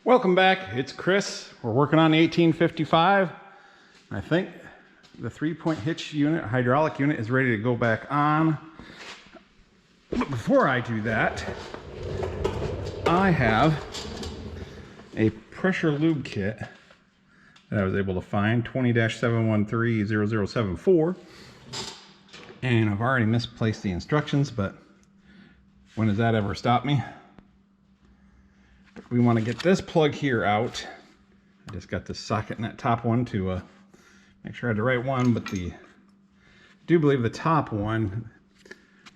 Welcome back, it's Chris. We're working on the 1855. I think the 3-point hitch unit, hydraulic unit, is ready to go back on. But before I do that, I have a pressure lube kit that I was able to find, 20-713-0074. And I've already misplaced the instructions, but when does that ever stop me? We want to get this plug here out. I just got this socket in that top one to make sure I had the right one, but I do believe the top one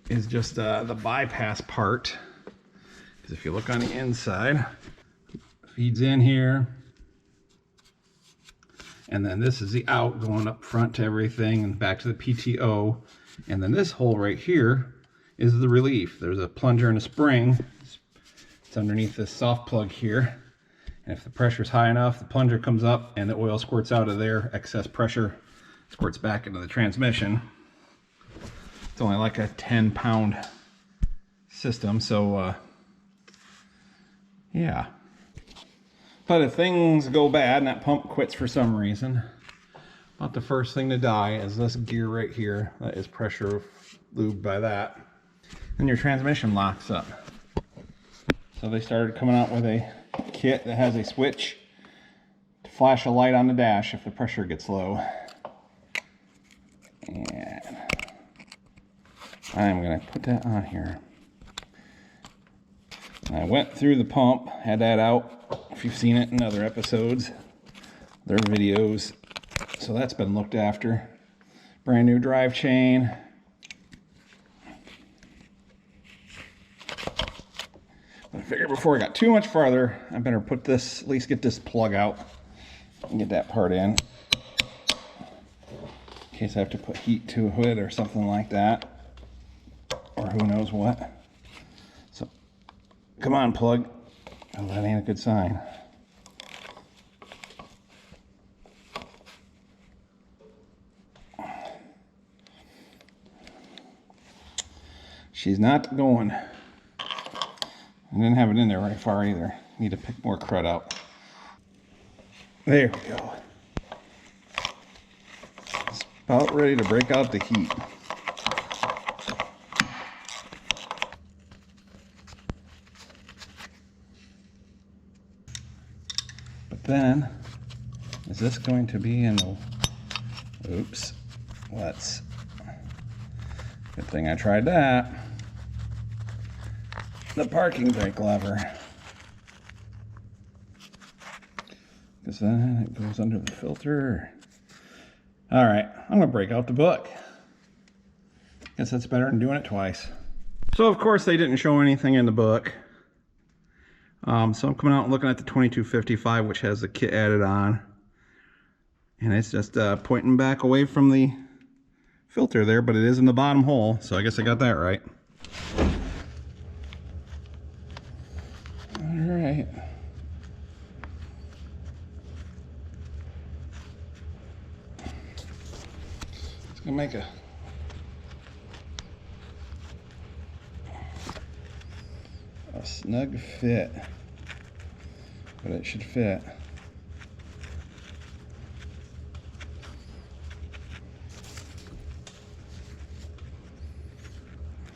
is just the bypass part. Because if you look on the inside, it feeds in here. And then this is the out going up front to everything and back to the PTO. And then this hole right here is the relief. There's a plunger and a spring. It's underneath this soft plug here. And if the pressure is high enough, the plunger comes up and the oil squirts out of there. Excess pressure squirts back into the transmission. It's only like a 10-pound system, so yeah. But if things go bad and that pump quits for some reason, about the first thing to die is this gear right here. That is pressure lubed by that. And your transmission locks up. So they started coming out with a kit that has a switch to flash a light on the dash if the pressure gets low. And I'm going to put that on here. I went through the pump, had that out. If you've seen it in other episodes, their videos. So that's been looked after. Brand new drive chain. But I figured before I got too much farther, I better put this, at least get this plug out and get that part in case I have to put heat to it or something like that, or who knows what. So come on, plug. Oh, that ain't a good sign. She's not going. I didn't have it in there very far either. Need to pick more crud out. There we go. It's about ready to break out the heat. But then, is this going to be in the... Oops. Let's... Good thing I tried that. The parking brake lever, because then it goes under the filter. All right, I'm gonna break out the book. Guess that's better than doing it twice. So of course they didn't show anything in the book. So I'm coming out and looking at the 2255, which has the kit added on, and it's just pointing back away from the filter there, but it is in the bottom hole, so I guess I got that right. Alright. It's gonna make a snug fit, but it should fit.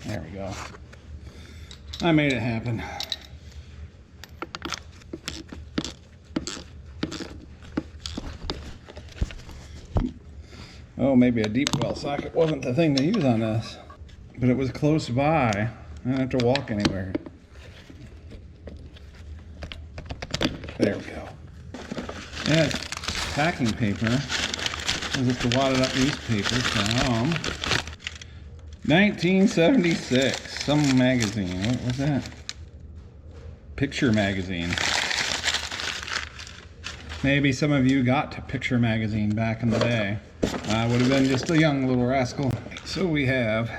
There we go. I made it happen. Oh, maybe a deep well socket wasn't the thing to use on this, but it was close by. I didn't have to walk anywhere. There we go. Yeah, packing paper. This is the wadded up newspaper from 1976. Some magazine. What was that? Picture magazine. Maybe some of you got to Picture magazine back in the day. I would have been just a young little rascal. So we have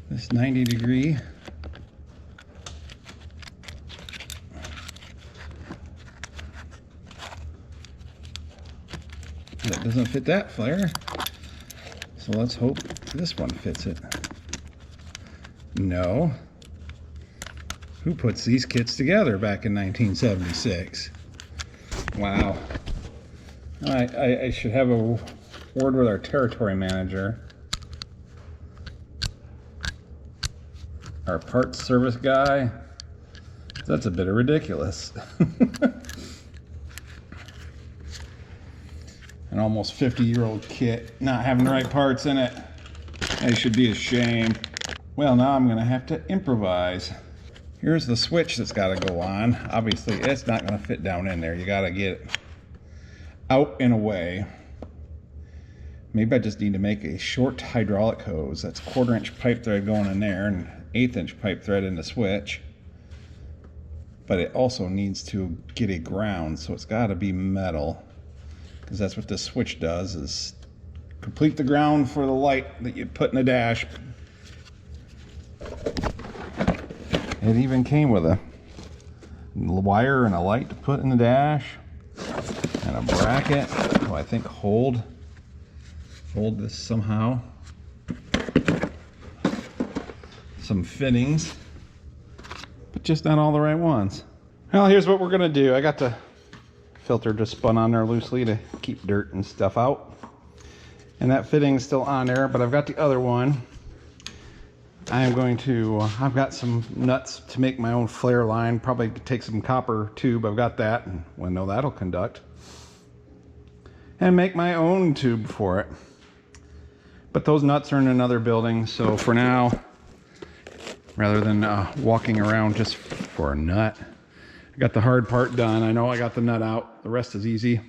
this 90-degree that doesn't fit that flare. So let's hope this one fits it. No. Who puts these kits together back in 1976? Wow. I should have a word with our territory manager. Our parts service guy. That's a bit of ridiculous. An almost 50-year-old kit not having the right parts in it. They should be ashamed. Well, now I'm gonna have to improvise. Here's the switch that's gotta go on. Obviously, it's not gonna fit down in there. You gotta get it out and away. Maybe I just need to make a short hydraulic hose. That's 1/4-inch pipe thread going in there and 1/8-inch pipe thread in the switch. But it also needs to get a ground, so it's gotta be metal, because that's what this switch does, is complete the ground for the light that you put in the dash. It even came with a wire and a light to put in the dash, and a bracket to, I think, hold this somehow. Some fittings, but just not all the right ones. Well, here's what we're gonna do. I got the filter just spun on there loosely to keep dirt and stuff out, and that fitting's still on there, but I've got the other one. I've got some nuts to make my own flare line. Probably take some copper tube. I've got that, and well, no, that'll conduct. And make my own tube for it. But those nuts are in another building, so for now, rather than walking around just for a nut, I got the hard part done. I know I got the nut out. The rest is easy.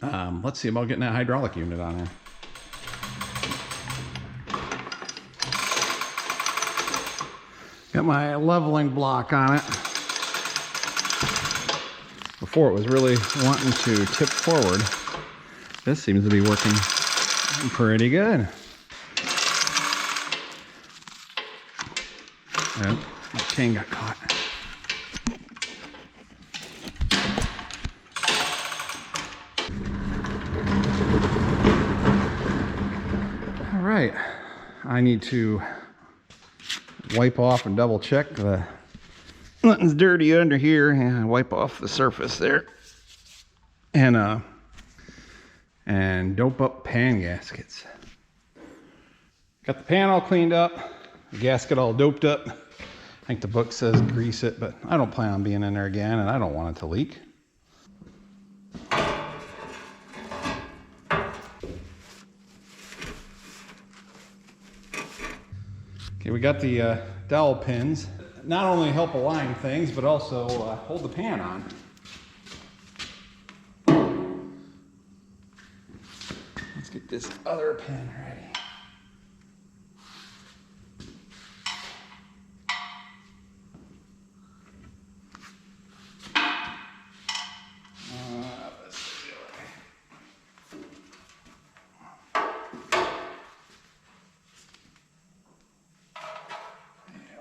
Let's see about getting that hydraulic unit on there. Got my leveling block on it. Before it was really wanting to tip forward. This seems to be working pretty good. Oh, my chain got caught. All right, I need to wipe off and double check the nothing's dirty under here, and wipe off the surface there, and dope up pan gaskets. Got the pan all cleaned up, the gasket all doped up. I think the book says grease it, but I don't plan on being in there again, and I don't want it to leak. Okay, we got the dowel pins. Not only help align things, but also hold the pan on. Let's get this other pin ready.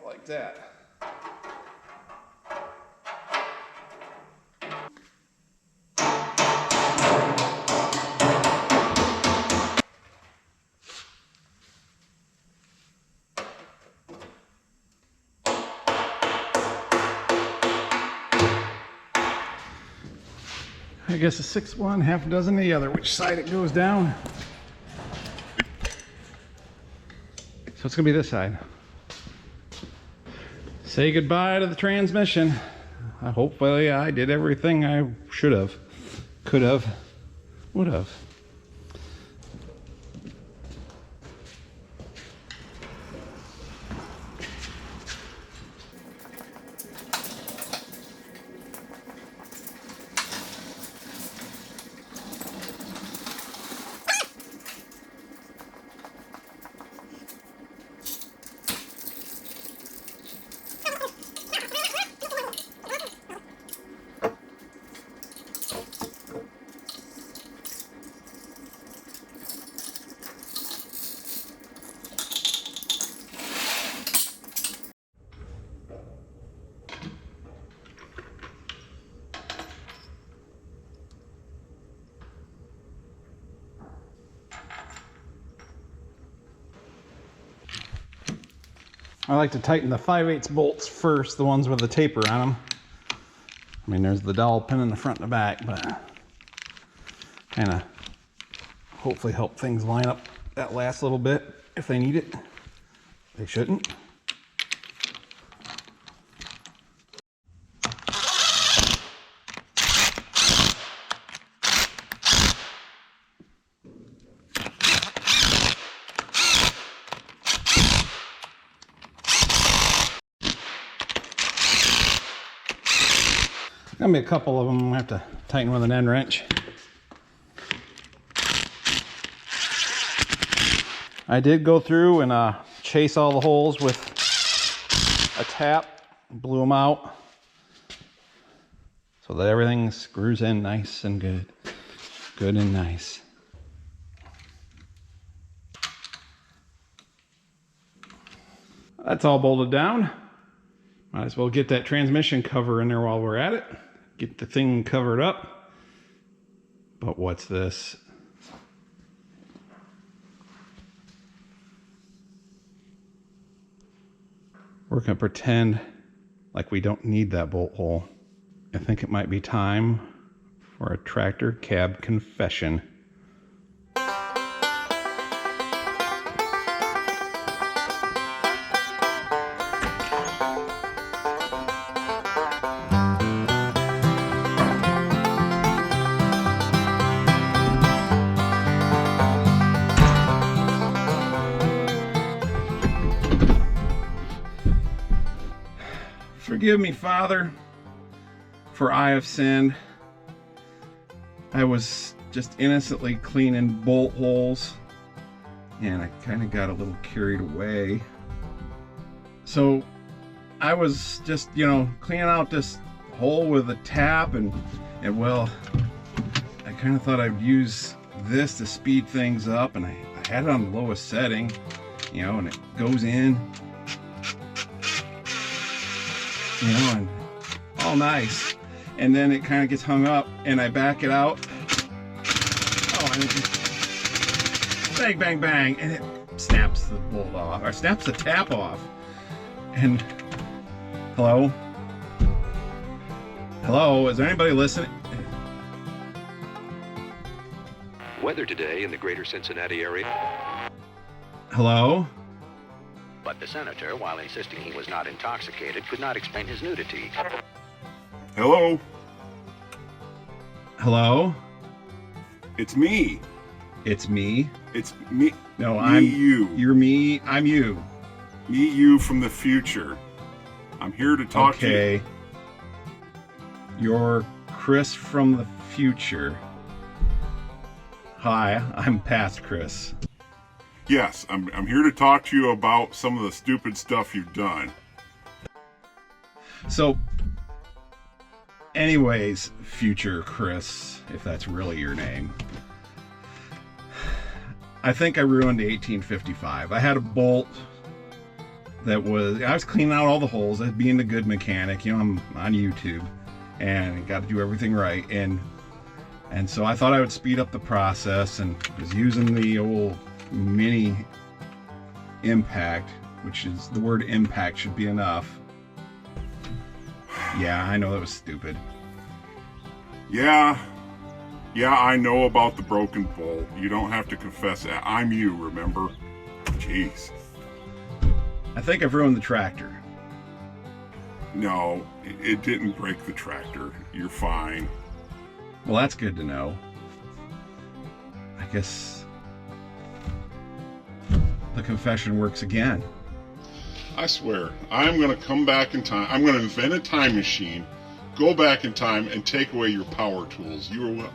Like that. I guess a 6 one, half a dozen the other, which side it goes down. So it's gonna be this side. Say goodbye to the transmission. Hopefully I did everything I should have, could have, would have. I like to tighten the 5/8 bolts first, the ones with the taper on them. I mean, there's the dowel pin in the front and the back, but kind of hopefully help things line up that last little bit if they need it. They shouldn't. Gonna be a couple of them I have to tighten with an end wrench. I did go through and chase all the holes with a tap, blew them out so that everything screws in nice and good. Good and nice. That's all bolted down. Might as well get that transmission cover in there while we're at it. Get the thing covered up. But what's this? We're gonna pretend like we don't need that bolt hole. I think it might be time for a tractor cab confession. Forgive me, Father, for I have sinned. I was just innocently cleaning bolt holes, and I kind of got a little carried away. So I was just, you know, cleaning out this hole with a tap, and well, I kind of thought I'd use this to speed things up, and I had it on the lowest setting, you know, and it goes in. You know, and all nice, and then it kind of gets hung up, and I back it out. Oh, and it just bang, bang, bang, and it snaps the bolt off, or snaps the tap off. And hello, is there anybody listening? Weather today in the greater Cincinnati area. Hello. But the senator, while insisting he was not intoxicated, could not explain his nudity. Hello? Hello? It's me. It's me? It's me. No, me, I'm you. You're me, I'm you. Me, you from the future. I'm here to talk to you. Okay. You're Chris from the future. Hi, I'm past Chris. Yes, I'm here to talk to you about some of the stupid stuff you've done. So, anyways, future Chris, if that's really your name, I think I ruined 1855. I had a bolt I was cleaning out all the holes, being a good mechanic, you know, I'm on YouTube, and got to do everything right, and so I thought I would speed up the process, and was using the old mini impact, which is, the word impact should be enough. Yeah, I know that was stupid. Yeah, I know about the broken bolt. You don't have to confess that. I'm you, remember? Jeez. I think I've ruined the tractor. No, it didn't break the tractor. You're fine. Well, that's good to know. I guess the confession works again. I swear, I'm going to come back in time. I'm going to invent a time machine, go back in time, and take away your power tools. You are what?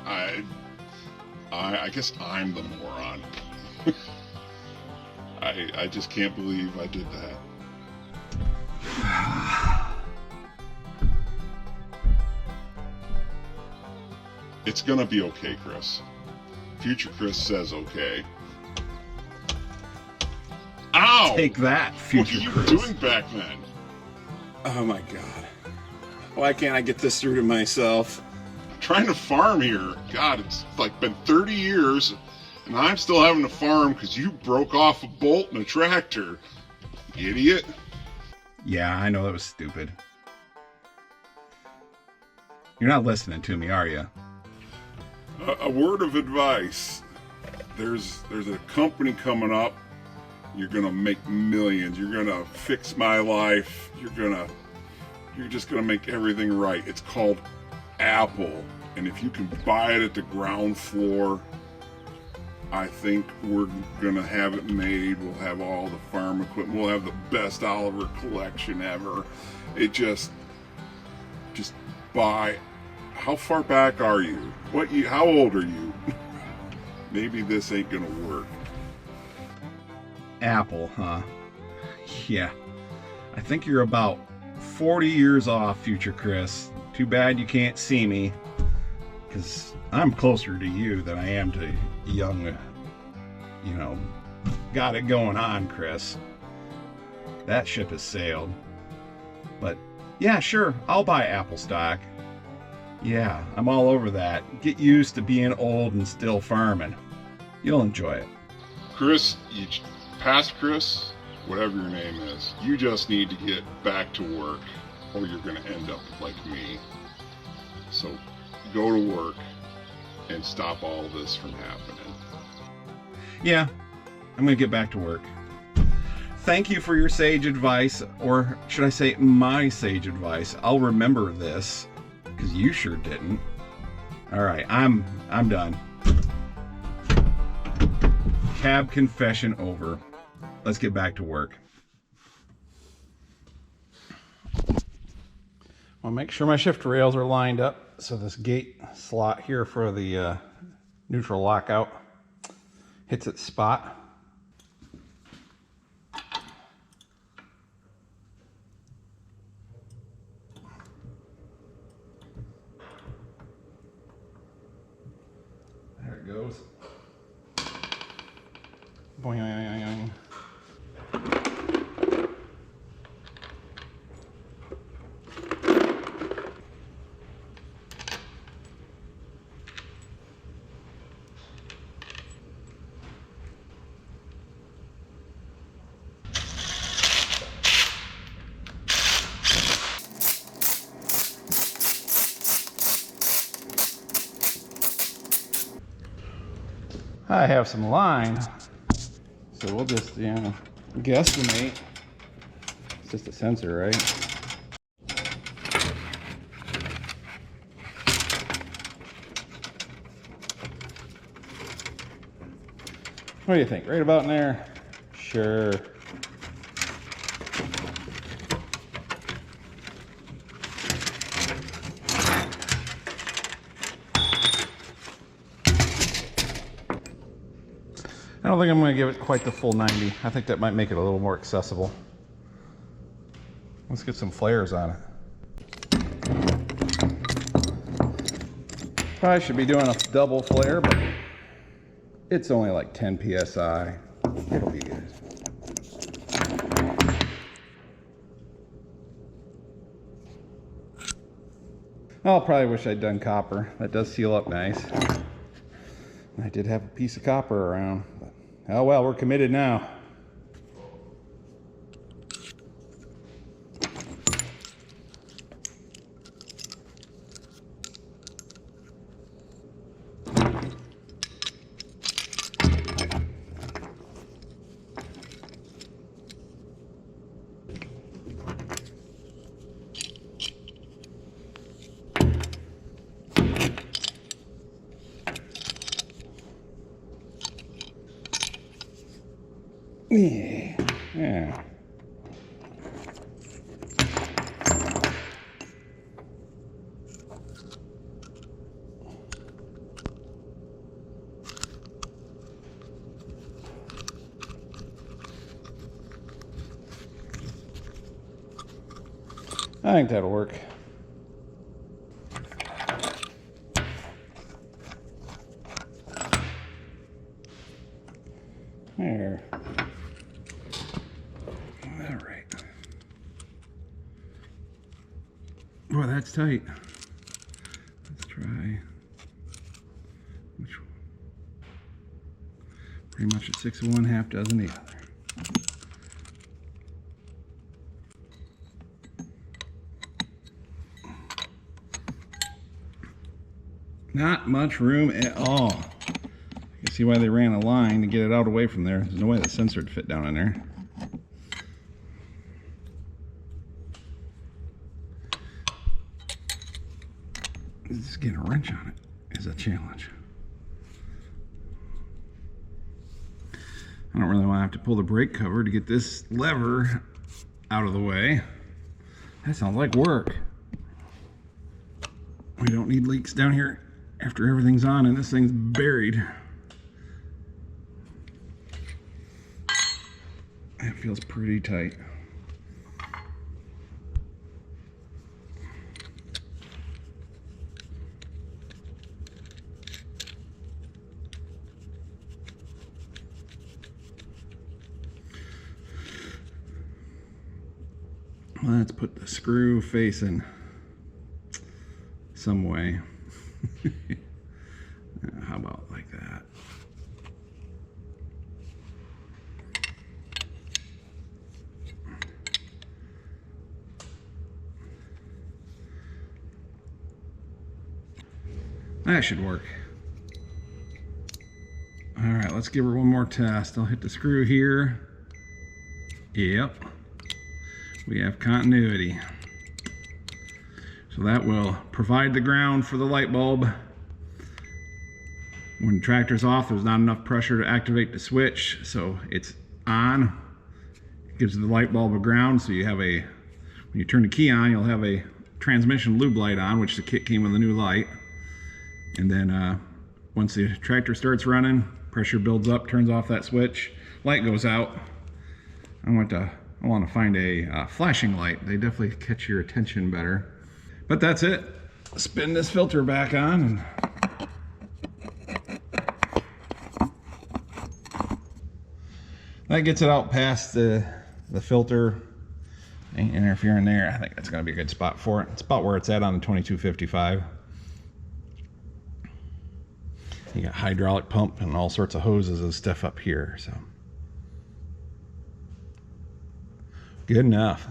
I guess I'm the moron. I just can't believe I did that. It's going to be okay, Chris. Future Chris says okay. Ow! Take that, future Chris. What were you doing back then? Oh my god. Why can't I get this through to myself? I'm trying to farm here. God, it's like been 30 years, and I'm still having to farm because you broke off a bolt in a tractor. Idiot. Yeah, I know that was stupid. You're not listening to me, are you? A word of advice. There's a company coming up. You're gonna make millions. You're gonna fix my life. You're just gonna make everything right. It's called Apple. And if you can buy it at the ground floor, I think we're gonna have it made. We'll have all the farm equipment. We'll have the best Oliver collection ever. It just buy. How far back are you? How old are you? Maybe this ain't gonna work. Apple, huh? Yeah. I think you're about 40 years off, future Chris. Too bad you can't see me, because I'm closer to you than I am to young, got it going on, Chris. That ship has sailed. But, yeah, sure, I'll buy Apple stock. Yeah, I'm all over that. Get used to being old and still farming. You'll enjoy it. Chris, past Chris, whatever your name is, you just need to get back to work or you're going to end up like me. So go to work and stop all this from happening. Yeah, I'm going to get back to work. Thank you for your sage advice, or should I say my sage advice. I'll remember this, because you sure didn't. All right, I'm done. Cab confession over. Let's get back to work. I'll make sure my shift rails are lined up so this gate slot here for the neutral lockout hits its spot. There it goes. Boing. I have some line, so we'll just, guesstimate. It's just a sensor, right? What do you think? Right about in there? Sure. I don't think I'm going to give it quite the full 90. I think that might make it a little more accessible. Let's get some flares on it. Probably should be doing a double flare, but it's only like 10 psi. It'll be good. I'll probably wish I'd done copper. That does seal up nice. I did have a piece of copper around, but oh well, we're committed now. Yeah. I think that'll work. There. All right. Boy, that's tight. Let's try. Which one? Pretty much a 6 of one, half dozen the other. Not much room at all. You can see why they ran a line to get it out away from there. There's no way the sensor would fit down in there. Just getting a wrench on it is a challenge. I don't really want to have to pull the brake cover to get this lever out of the way. That sounds like work. We don't need leaks down here after everything's on and this thing's buried. That feels pretty tight. Let's put the screw facing some way. How about like that? That should work. All right, let's give her one more test. I'll hit the screw here. Yep. We have continuity. So that will provide the ground for the light bulb. When the tractor's off, there's not enough pressure to activate the switch, so it's on. It gives the light bulb a ground, so you have a, when you turn the key on, you'll have a transmission lube light on, which the kit came with a new light. And then once the tractor starts running, pressure builds up, turns off that switch, light goes out. I want to find a flashing light. They definitely catch your attention better. But that's it. Spin this filter back on and that gets it out past the filter. Ain't interfering there. I think that's going to be a good spot for it. It's about where it's at on the 2255. You got hydraulic pump and all sorts of hoses and stuff up here. So good enough.